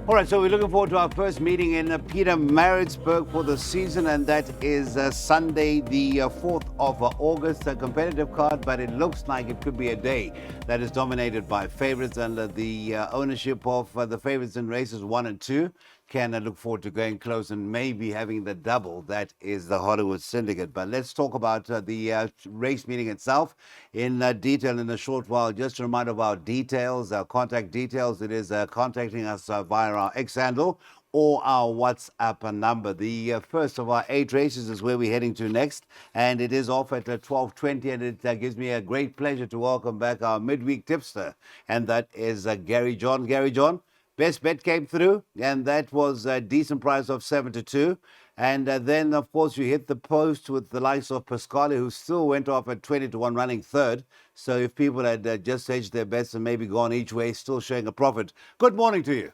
All right, so we're looking forward to our first meeting in Pietermaritzburg for the season, and that is Sunday, the 4th of August. A competitive card, but it looks like it could be a day that is dominated by favorites under the ownership of the favorites in races 1 and 2. Can look forward to going close and maybe having the double. That is the Hollywood Syndicate. But let's talk about the race meeting itself in detail in a short while. Just a reminder of our details, our contact details. It is contacting us via our X handle or our WhatsApp number. The first of our 8 races is where we're heading to next, and it is off at 12:20, and it gives me a great pleasure to welcome back our midweek tipster, and that is Gary John. Gary John, best bet came through, and that was a decent price of 7-2. And then, of course, you hit the post with the likes of Pasquale, who still went off at 20-1, running third. So if people had just hedged their bets and maybe gone each way, still showing a profit. Good morning to you.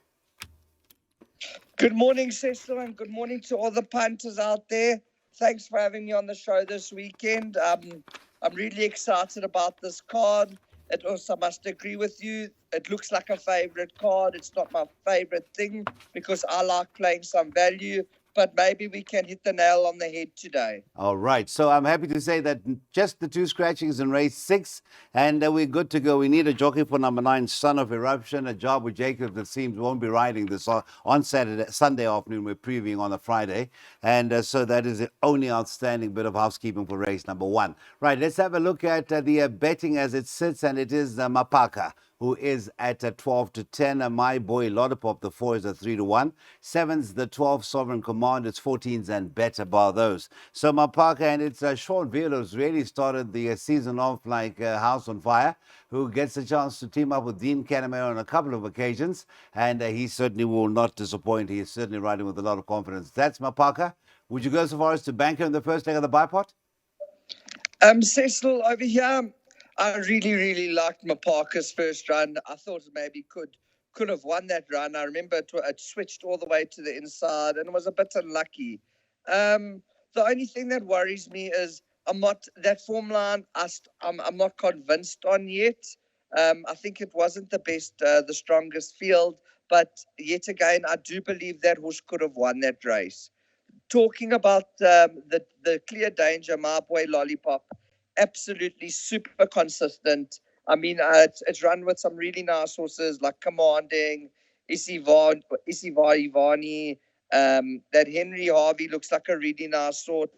Good morning, Cecil, and good morning to all the punters out there. Thanks for having me on the show this weekend. I'm really excited about this card. It also must agree with you. It looks like a favorite card. It's not my favorite thing because I like playing some value, but maybe we can hit the nail on the head today. All right. So I'm happy to say that just the 2 scratchings in race 6, and we're good to go. We need a jockey for number 9, Son of Eruption, a job with Jacob that seems won't be riding this on Sunday afternoon. We're previewing on a Friday. And so that is the only outstanding bit of housekeeping for race number 1. Right. Let's have a look at the betting as it sits, and it is Mapaka, who is at 12-10. My boy Lollipop, the 4 is a 3-1. 7's the 12, Sovereign Command. It's 14s and better bar those. So Mapaka, and it's Sean Veal, who's really started the season off like a house on fire, who gets a chance to team up with Dean Canamere on a couple of occasions, and he certainly will not disappoint. He is certainly riding with a lot of confidence. That's Mapaka. Would you go so far as to bank him in the first leg of the bipot? Cecil, over here, I really liked Mapaka's first run. I thought maybe could have won that run. I remember it switched all the way to the inside and was a bit unlucky. The only thing that worries me is that form line. I'm not convinced on yet. I think it wasn't the strongest field, but yet again, I do believe that horse could have won that race. Talking about the clear danger, my boy Lollipop, absolutely super consistent. I mean, it's run with some really nice horses like Commanding, Isiva Ivani. That Henry Harvey looks like a really nice sort.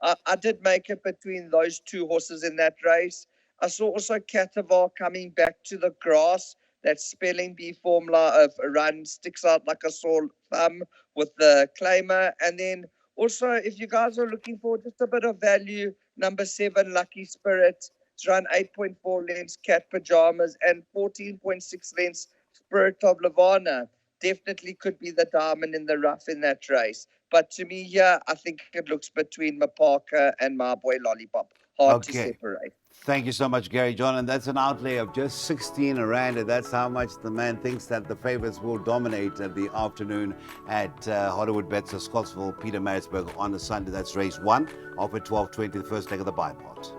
I did make it between those 2 horses in that race. I saw also Catavar coming back to the grass. That spelling bee formula of a run sticks out like a sore thumb with the claimer. And then also, if you guys are looking for just a bit of value, number 7, Lucky Spirit. It's run 8.4 lengths, Cat Pajamas, and 14.6 lengths, Spirit of Lavana. Definitely could be the diamond in the rough in that race. But to me, yeah, I think it looks between Mapaka and my boy Lollipop. Hard to separate. Thank you so much, Gary John. And that's an outlay of just 16 rand. And that's how much the man thinks that the favorites will dominate the afternoon at Hollywood Bets of Scottsville, Pietermaritzburg on a Sunday. That's race 1, off at 12:20, the first leg of the bipod.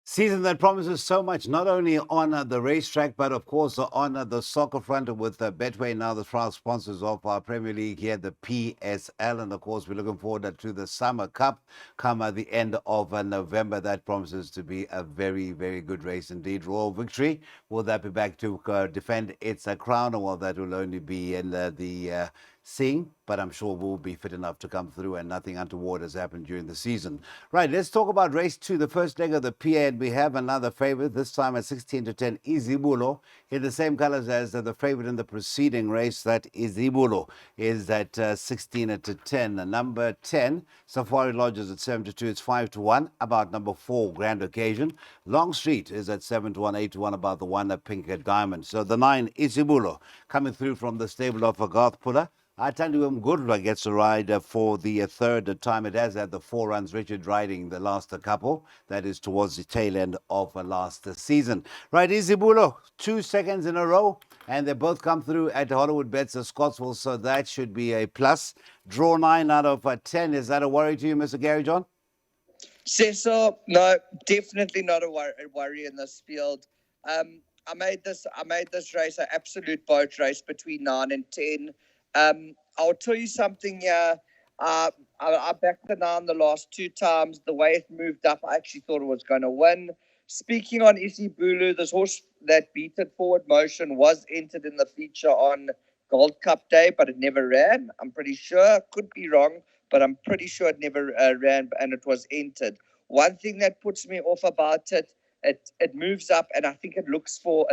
Season that promises so much, not only on the racetrack, but of course on the soccer front with Betway, now the proud sponsors of our Premier League here, the PSL. And of course, we're looking forward to the Summer Cup come at the end of November. That promises to be a very, very good race indeed. Royal Victory, will that be back to defend its crown, or will that will only be in the seeing, but I'm sure we'll be fit enough to come through and nothing untoward has happened during the season. Right, let's talk about race 2, the first leg of the PA, and we have another favorite, this time at 16-10, Izibulo, in the same colors as the favorite in the preceding race. That Izibulo is at 16-10. Number 10, Safari Lodges at 7-2, it's 5-1, about number 4, Grand Occasion. Long Street is at 7-1, 8-1, about the 1, Pink Diamond. So the 9, Izibulo, coming through from the stable of Garth Puller. Atandium Gurla gets a ride for the third time. It has had the 4 runs, Richard riding the last couple. That is towards the tail end of last season. Right, Izibulo, 2 seconds in a row, and they both come through at Hollywood Bets of Scottsville, so that should be a plus. Draw 9 out of 10. Is that a worry to you, Mr. Gary John? Cecil, no, definitely not a worry in this field. I made this race an absolute boat race between 9 and 10. I'll tell you something here. I backed the 9 the last 2 times. The way it moved up, I actually thought it was going to win. Speaking on Isibulu, this horse that beat it Forward Motion was entered in the feature on Gold Cup Day, but it never ran. I'm pretty sure. Could be wrong, but I'm pretty sure it never ran, and it was entered. One thing that puts me off about it moves up, and I think it looks for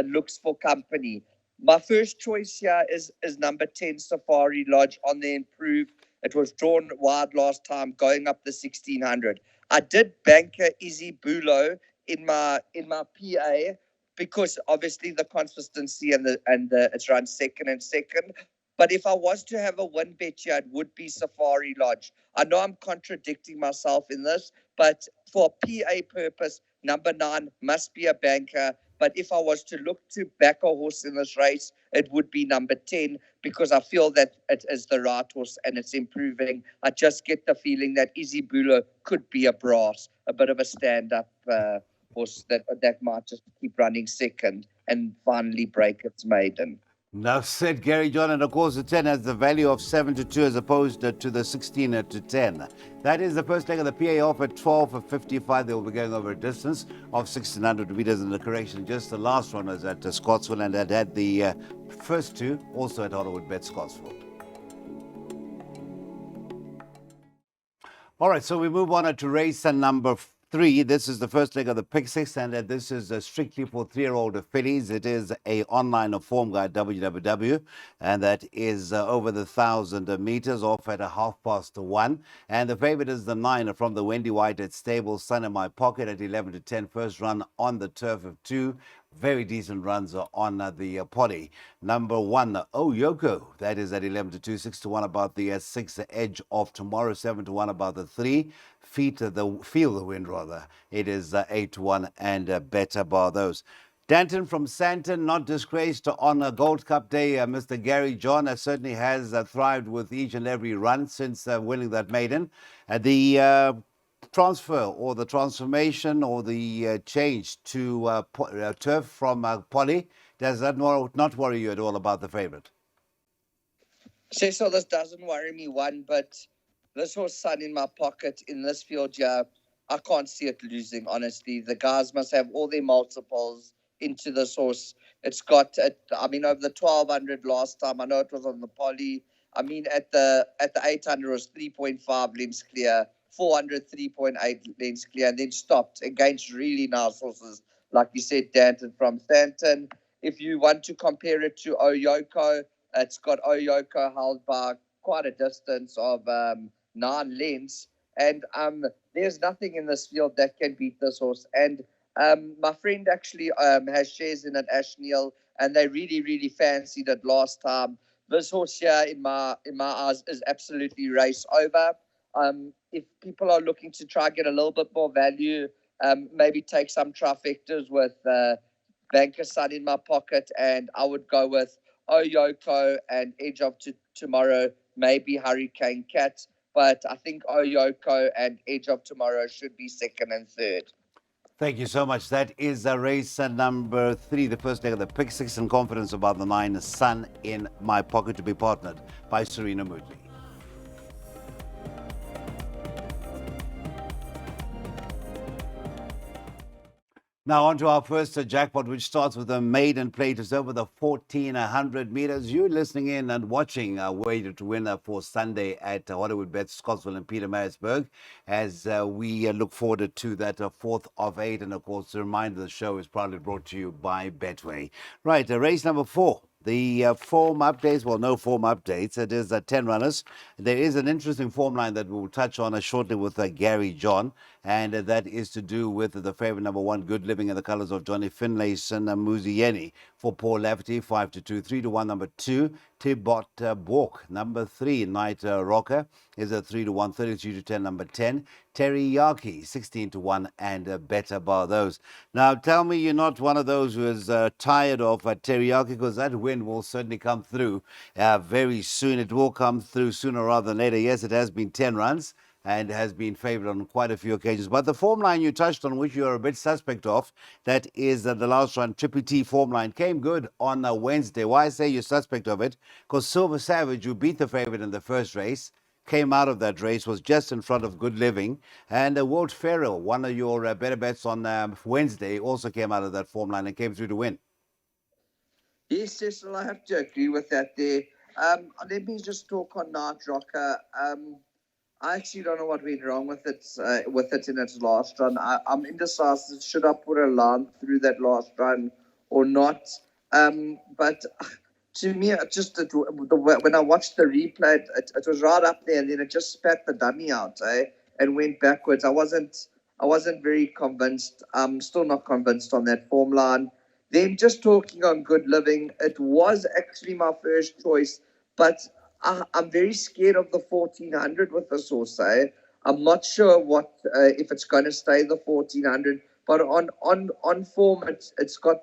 company. My first choice here is number 10 Safari Lodge on the improve. It was drawn wide last time, going up the 1600. I did banker Izzy Bulo in my PA because obviously the consistency and the it's run second and second. But if I was to have a win bet here, it would be Safari Lodge. I know I'm contradicting myself in this, but for PA purpose, number 9 must be a banker. But if I was to look to back a horse in this race, it would be number 10 because I feel that it is the right horse and it's improving. I just get the feeling that Izzy Bulo could be a brass, a bit of a stand-up horse that might just keep running second and finally break its maiden. Now said Gary John, and of course the 10 has the value of 7-2 as opposed to the 16-10. That is the first leg of the PA off at 12:55. They will be going over a distance of 1,600 meters in the correction. Just the last one was at Scottsville, and that had the first two also at Hollywood Bet Scottsville. All right, so we move on to race number 3. This is the first leg of the Pick 6, and this is strictly for 3-year-old fillies. It is a online form guide, www, and that is over the 1,000 meters off at 1:30. And the favorite is the 9 from the Wendy White at Stable, Sun in My Pocket at 11-10. First run on the turf of 2. Very decent runs on the Polly. Number 1, Oyoko. That is at 11-2, 6-1 about the 6 Edge of Tomorrow, 7-1 about the 3. Feel the Wind rather. It is 8-1 and better bar those. Danton from Santon, not disgraced on a Gold Cup Day. Mr. Gary John certainly has thrived with each and every run since winning that maiden. The transfer or the transformation or the change to turf from Polly, does that not worry you at all about the favorite? So this doesn't worry me one, but this horse Sun in My Pocket in this field, yeah, I can't see it losing, honestly. The guys must have all their multiples into this horse. It's got, over the 1,200 last time, I know it was on the Polly. I mean, at the 800 it was 3.5 lengths clear, 400, 3.8 lengths clear, and then stopped against really nice horses, like you said, Danton from Stanton. If you want to compare it to Oyoko, it's got Oyoko held by quite a distance of 9 lengths, and there's nothing in this field that can beat this horse. And my friend actually has shares in it, Ash Neal, and they really fancied it last time. This horse here, in my eyes, is absolutely race over. If people are looking to try and get a little bit more value, maybe take some trifectas with Banker Sun in My Pocket, and I would go with Oyoko and Edge of Tomorrow, maybe Hurricane Cat, but I think Oyoko and Edge of Tomorrow should be second and third. Thank you so much. That is race number 3, the first leg of the Pick 6, and confidence about the 9, Sun in My Pocket, to be partnered by Serena Moodley. Now on to our first jackpot, which starts with a maiden plate. It's over the 1,400 meters. You're listening in and watching Wager to Win for Sunday at Hollywood Bet Scottsville and Pietermaritzburg, as we look forward to that 4th of 8. And of course, a reminder, the show is proudly brought to you by Betway. Right, race number 4. The form updates, well, no form updates. It is 10 runners. There is an interesting form line that we'll touch on shortly with Gary John, and that is to do with the favorite number 1, Good Living, in the colors of Johnny Finlayson and Muzieni. For Paul Lafferty, 5-2, 3-1. Number 2, Tibot Bork. Number 3, Night Rocker, is a 3-1, 33-10. Number 10, Teriyaki, 16-1 and better bar those. Now, tell me you're not one of those who is tired of Teriyaki, because that win will certainly come through very soon. It will come through sooner rather than later. Yes, it has been 10 runs. and has been favored on quite a few occasions. But the form line you touched on, which you're a bit suspect of, that is the last run, Triple T form line, came good on Wednesday. Why I say you're suspect of it? Because Silver Savage, who beat the favorite in the first race, came out of that race, was just in front of Good Living. And Walt Ferrell, one of your better bets on Wednesday, also came out of that form line and came through to win. Yes, Cecil, I have to agree with that there. Let me just talk on Night Rocker. I actually don't know what went wrong with it in its last run. I'm indecisive. Should I put a line through that last run or not? But to me, when I watched the replay, it was right up there, and then it just spat the dummy out, and went backwards. I wasn't very convinced. I'm still not convinced on that form line. Then just talking on Good Living, it was actually my first choice, but I'm very scared of the 1400 with this horse. I'm not sure if it's going to stay the 1400, but on form, it's got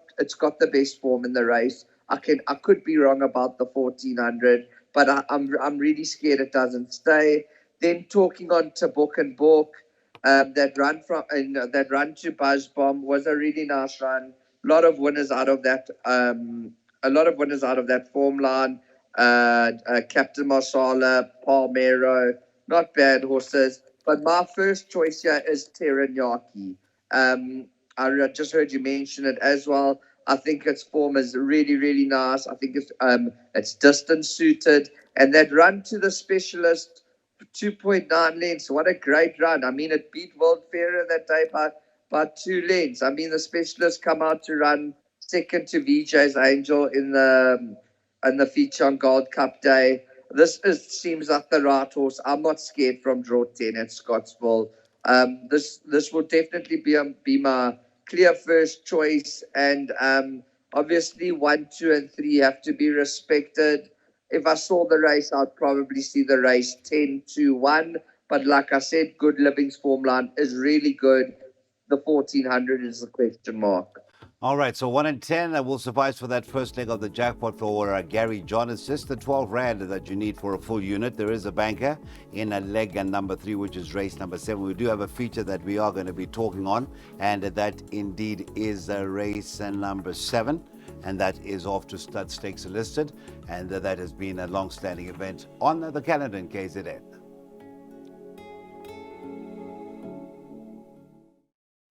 the best form in the race. I could be wrong about the 1400, but I'm really scared it doesn't stay. Then talking on to Book and Book, that run to Buzz Bomb was a really nice run. A lot of winners out of that. A lot of winners out of that form line. Captain Marsala, Palmero, not bad horses. But my first choice here is Teranyaki. I just heard you mention it as well. I think its form is really, really nice. I think it's distance suited. And that run to the specialist, 2.9 lengths, what a great run. I mean, it beat World Fairer that day by 2 lengths. I mean, the specialists come out to run second to VJ's Angel in the feature on Gold Cup Day. Seems like the right horse. I'm not scared from draw 10 at Scottsville. This will definitely be my clear first choice, and obviously 1, 2, and 3 have to be respected. If I saw the race, I'd probably see the race 10-1. But like I said, Good Living's form line is really good. The 1400 is the question mark. All right, so 1 in 10 will suffice for that first leg of the jackpot for Gary John. It's just the 12 Rand that you need for a full unit. There is a banker in a leg and number 3, which is race number 7. We do have a feature that we are going to be talking on, and that indeed is race number 7. And that is off to Stud Stakes Listed, and that has been a long-standing event on the calendar in KZN.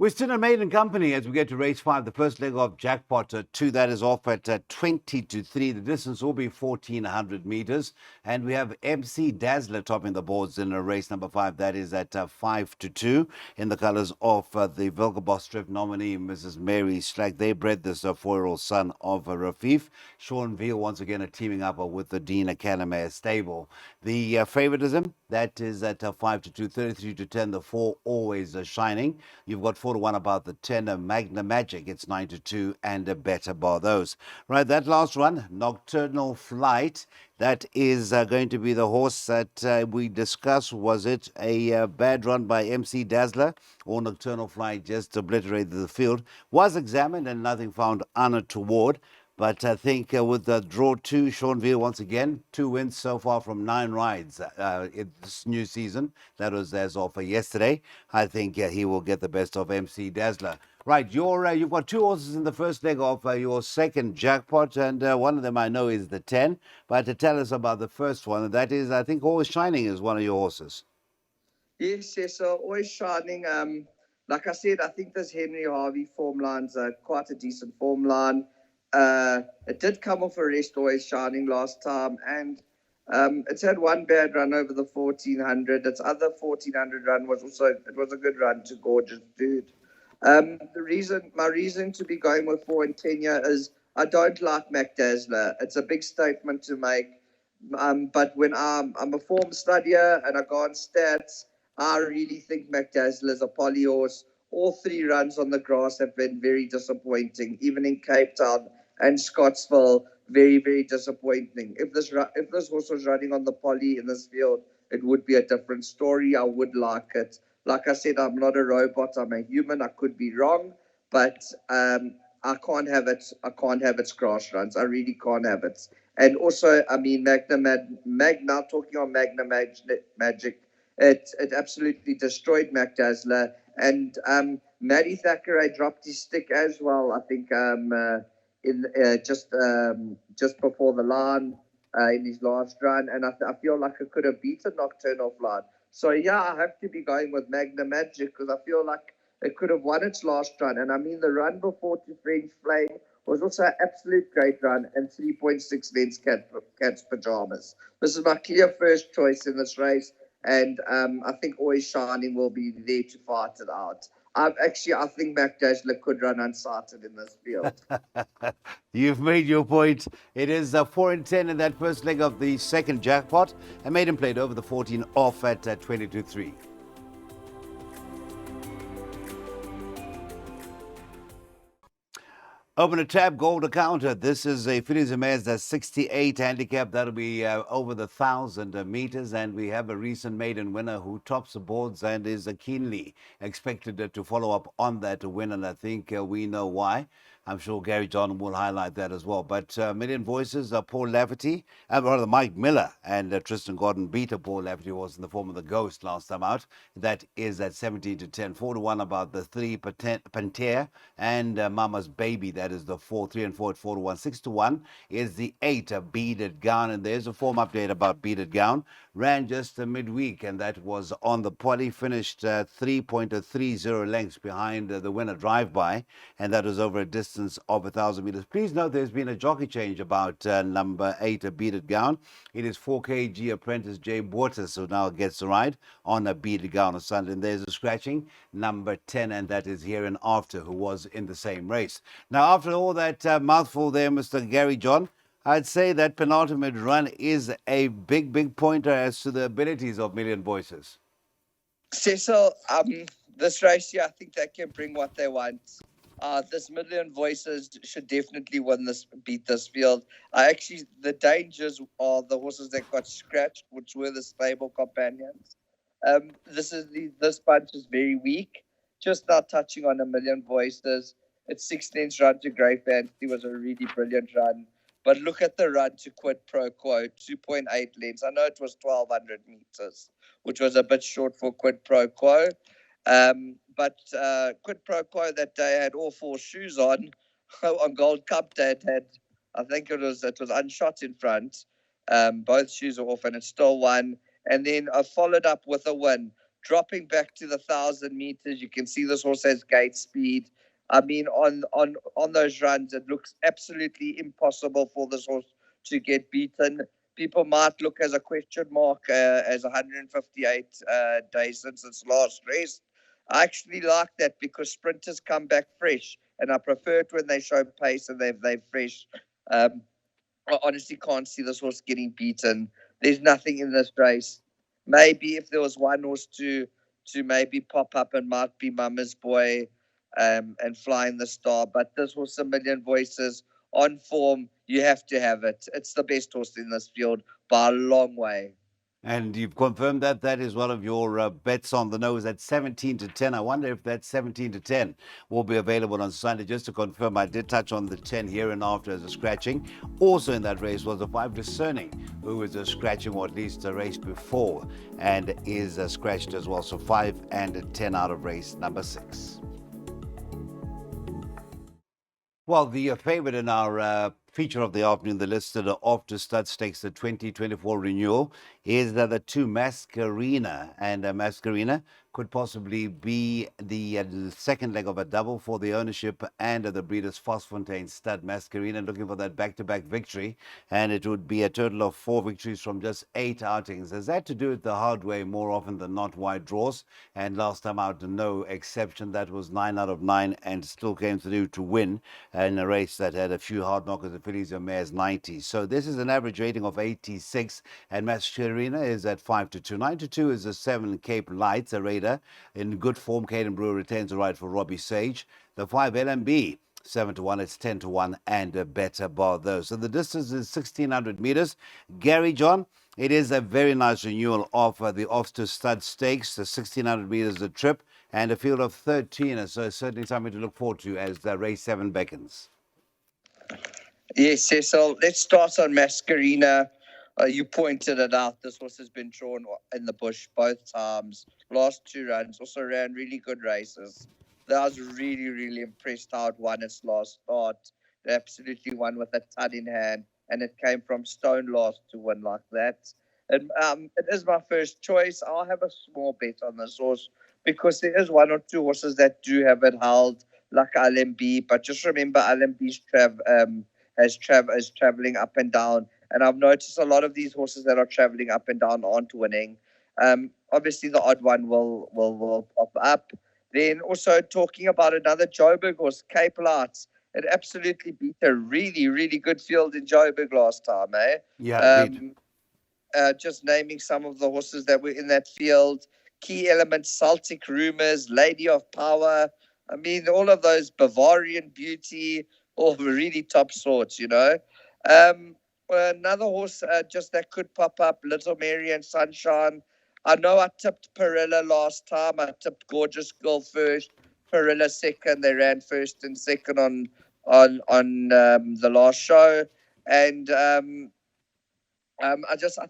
We're still in Maiden Company as we get to race 5, the first leg of Jackpot 2. That is off at 20-3. The distance will be 1,400 meters. And we have MC Dazzler topping the boards in race number 5. That is at 5-2 in the colors of the Vilgaboss Strip nominee, Mrs. Mary Slack. They bred this 4-year-old son of Rafif. Sean Veal once again teaming up with the Dean Academy stable. The favoritism, that is at 5-2, 33-10. The 4 always shining. You've got 4-1 about the 10 Magna Magic. It's 9-2 and a better bar those. Right, that last one, Nocturnal Flight. That is going to be the horse that we discussed. Was it a bad run by MC Dazzler, or Nocturnal Flight just obliterated the field? Was examined and nothing found untoward. But I think with the draw 2, Sean Veal once again, 2 wins so far from 9 rides in this new season. That was as of yesterday. I think he will get the best of MC Dazzler. Right, you've got 2 horses in the first leg of your second jackpot, and one of them I know is the 10. But to tell us about the first one, that is, I think, Always Shining is one of your horses. Yes, so Always Shining. Like I said, I think this Henry Harvey form line's quite a decent form line. It did come off a rest, Always Shining, last time, and it's had one bad run over the 1400. Its other 1400 run was a good run to Gorgeous Dude. My reason to be going with 4 and 10 year is I don't like Mac Dazzler. It's a big statement to make. But when I'm a form studier and I go on stats, I really think Mac Dazzler is a poly horse. All 3 runs on the grass have been very disappointing, even in Cape Town and Scottsville. Very, very disappointing. If this horse was running on the poly in this field, it would be a different story. I would like it. Like I said, I'm not a robot. I'm a human. I could be wrong, but I can't have it. I can't have its grass runs. I really can't have it. And also, I mean, Magna, talking on Magna Magic, it absolutely destroyed Mac Dazzler. And Matty Thackeray dropped his stick as well, I think, in just before the line in his last run. And I feel like it could have beaten Nocturnal Flight. So, yeah, I have to be going with Magna Magic because I feel like it could have won its last run. And I mean, the run before to French Flame was also an absolute great run and 3.6 lengths cat's pajamas. This is my clear first choice in this race. And I think Always Shining will be there to fight it out. I think Mac Dazzler could run unsighted in this field. You've made your point. It is 4 and 10 in that first leg of the second jackpot. And Maiden played over the 14 off at 22-3. Open a tab, gold counter. This is a Fillies and Mares 68 handicap. That'll be over the 1,000 meters. And we have a recent maiden winner who tops the boards and is keenly expected to follow up on that win. And I think we know why. I'm sure Gary John will highlight that as well. But Million Voices, Paul Lafferty, rather Mike Miller and Tristan Gordon beat Paul Lafferty, was in the form of the Ghost last time out. That is at 17-10, 4-1 about the 3 Pantera and Mama's Baby. That is the 4, 3 and 4 at 4-1. 6-1 is the 8 Beaded Gown. And there's a form update about Beaded Gown. Ran just midweek, and that was on the poly. Finished 3.30 lengths behind the winner Drive-By, and that was over a distance of 1,000 meters. Please note there's been a jockey change about number 8, a Beaded Gown. It is 4kg apprentice Jay Waters who now gets the ride on a Beaded Gown on Sunday. And there's a scratching, number 10, and that is Hereinafter, who was in the same race. Now, after all that mouthful there, Mr. Gary John, I'd say that penultimate run is a big pointer as to the abilities of Million Voices. Cecil, this race here, I think they can bring what they want. This Million Voices should definitely beat this field. The dangers are the horses that got scratched, which were the stable companions. This bunch is very weak. Just now touching on a Million Voices. Its 6 lengths run to Grey Fantasy was a really brilliant run. But look at the run to Quid Pro Quo, 2.8 lengths. I know it was 1,200 meters, which was a bit short for Quid Pro Quo. But Quid Pro Quo that day had all 4 shoes on. On Gold Cup Day, I think it was unshot in front. Both shoes are off, and it still won. And then I followed up with a win, dropping back to the 1,000 meters. You can see this horse has gate speed. I mean, on those runs, it looks absolutely impossible for this horse to get beaten. People might look as a question mark as 158 days since its last race. I actually like that because sprinters come back fresh, and I prefer it when they show pace and they're fresh. I honestly can't see this horse getting beaten. There's nothing in this race. Maybe if there was one horse to maybe pop up, and might be Mama's Boy and Flying the Star. But this horse, a Million Voices, on form, you have to have it. It's the best horse in this field by a long way. And you've confirmed that that is one of your bets on the nose at 17-10. I wonder if that 17-10 will be available on Sunday. Just to confirm, I did touch on the 10 Hereinafter as a scratching. Also in that race was the 5 Discerning, who is a scratching, or at least a race before, and is scratched as well. So 5 and 10 out of race number 6. Well, the favorite in our feature of the afternoon, the listed off to stud stakes, the 2024 renewal, is the 2 Mascarena. And Mascarena could possibly be the second leg of a double for the ownership and the breeders' Vosfontein stud. Mascarena looking for that back-to-back victory, and it would be a total of 4 victories from just 8 outings. Has that to do with the hard way more often than not, wide draws, and last time out no exception. That was 9 out of 9 and still came through to win in a race that had a few hard knockers, the Fillies and Mares 90. So this is an average rating of 86, and Mascarena is at 5-2. 9-2 is the 7 Cape Lights, a Raider in good form. Caden Brewer retains the right for Robbie Sage. The 5 LMB, 7-1, it's 10-1 and a better bar those. So the distance is 1,600 meters. Gary John, it is a very nice renewal of the off to stud stakes. The 1,600 meters a trip and a field of 13. So certainly something to look forward to as race 7 beckons. Yes, Cecil. Let's start on Mascarena. You pointed it out. This horse has been drawn in the bush both times. Last 2 runs also ran really good races. I was really, really impressed how it won its last start. It absolutely won with a ton in hand, and it came from stone last to win like that. And it is my first choice. I'll have a small bet on this horse because there is one or two horses that do have it held, like LMB. But just remember, LMB's is traveling up and down, and I've noticed a lot of these horses that are traveling up and down aren't winning. Obviously, the odd one will pop up. Then also talking about another Joburg horse, Cape Lights. It absolutely beat a really, really good field in Joburg last time, eh? Yeah, it did. Just naming some of the horses that were in that field. Key Elements, Celtic Rumors, Lady of Power. I mean, all of those Bavarian Beauty, all really top sorts, you know. Um, Another horse just that could pop up, Little Mary and Sunshine. I know I tipped Perilla last time. I tipped Gorgeous Girl first, Perilla second. They ran first and second on the last show, and I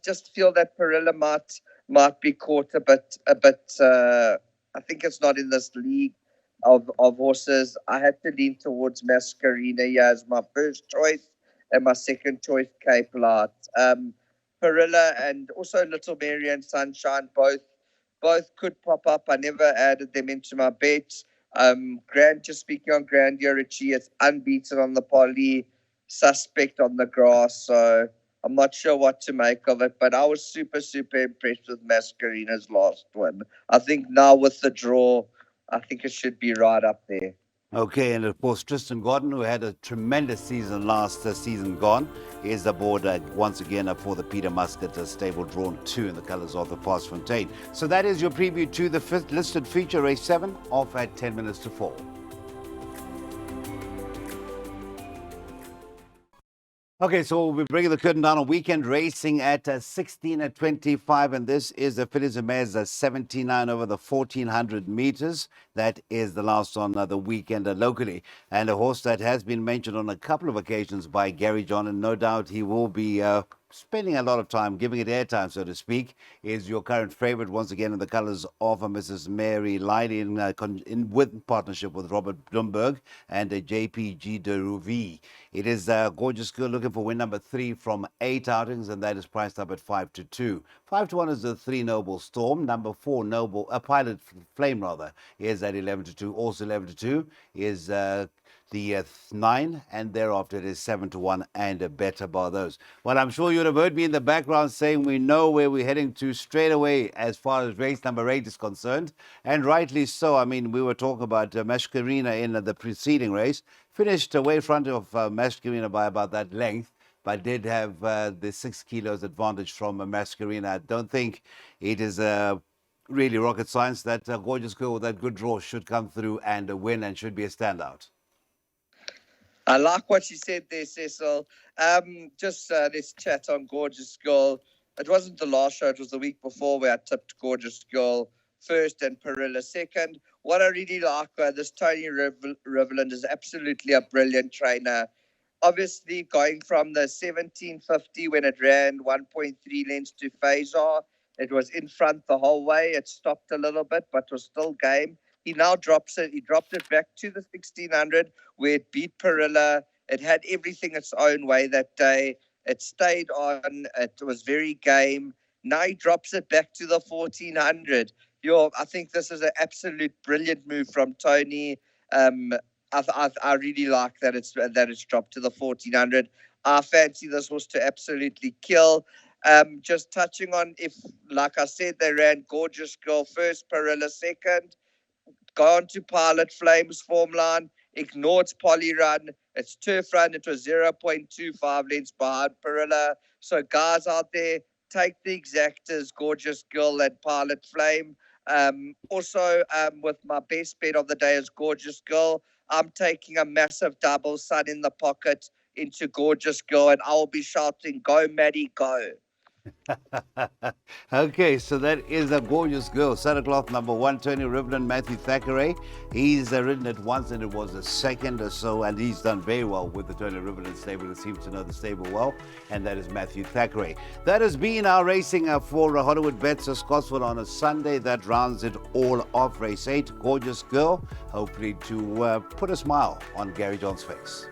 just feel that Perilla might be caught a bit. I think it's not in this league of horses. I had to lean towards Mascarina here as my first choice, and my second choice Cape Light. Perilla and also Little Mary and Sunshine both could pop up. I never added them into my bets. Just speaking on Grandia Ritchie, it's unbeaten on the poly, suspect on the grass. So I'm not sure what to make of it, but I was super, super impressed with Mascarina's last one. I think now with the draw, I think it should be right up there. Okay, and of course, Tristan Gordon, who had a tremendous season last season gone, is aboard once again for the Peter Muscat stable, drawn 2 in the colours of the Fontaine. So that is your preview to the 5th listed feature, race 7, off at 10 minutes to 4. Okay, so we'll be bringing the curtain down on weekend racing at 16 at 25, and this is the Fillies and Mares 79 over the 1400 meters. That is the last on the weekend locally, and a horse that has been mentioned on a couple of occasions by Gary John, and no doubt he will be spending a lot of time giving it airtime, so to speak, is your current favorite, once again in the colors of Mrs. Mary Liley in with partnership with Robert Bloomberg and JPG de Rouvy. It is a gorgeous girl looking for win number 3 from 8 outings, and that is priced up at 5-2. 5-1 is the 3 Noble Storm. Number 4 Noble Pilot Flame rather is at 11-2. Also 11-2 is the 9, and thereafter it is 7-1 and a better bar those. Well, I'm sure you'd have heard me in the background saying we know where we're heading to straight away as far as race number 8 is concerned, and rightly so. I mean, we were talking about Mascarina in the preceding race, finished away front of Mascarina by about that length, but did have the 6 kilos advantage from Mascarina. I don't think it is really rocket science that Gorgeous Girl with that good draw should come through and win and should be a standout. I like what you said there, Cecil. Just let's chat on Gorgeous Girl. It wasn't the last show, it was the week before where I tipped Gorgeous Girl first and Perilla second. What I really like, this Tony Riverland is absolutely a brilliant trainer. Obviously, going from the 1750 when it ran 1.3 lengths to Phasar, it was in front the whole way. It stopped a little bit, but was still game. He now drops it. He dropped it back to the 1600 where it beat Perilla. It had everything its own way that day. It stayed on. It was very game. Now he drops it back to the 1400. I think this is an absolute brilliant move from Tony. I really like that it's dropped to the 1400. I fancy this horse to absolutely kill. Just touching on if, like I said, they ran Gorgeous Girl first, Perilla second, gone to Pilot Flames form line, ignored Poly Run. It's turf run. It was 0.25 lengths behind Perilla. So guys out there, take the exactors, Gorgeous Girl and Pilot Flame. Also, with my best bet of the day is Gorgeous Girl. I'm taking a massive double Sun in the Pocket into Gorgeous Girl, and I will be shouting, "Go, Maddie, go!" Okay, so that is a gorgeous girl. Santa Claus number one, Tony Riveland, Matthew Thackeray. He's ridden it once and it was a second or so, and he's done very well with the Tony Riveland stable. He seems to know the stable well, and that is Matthew Thackeray. That has been our racing for Hollywood Bets of Scottsville on a Sunday. That rounds it all off. Race 8, gorgeous girl, hopefully to put a smile on Gary John's face.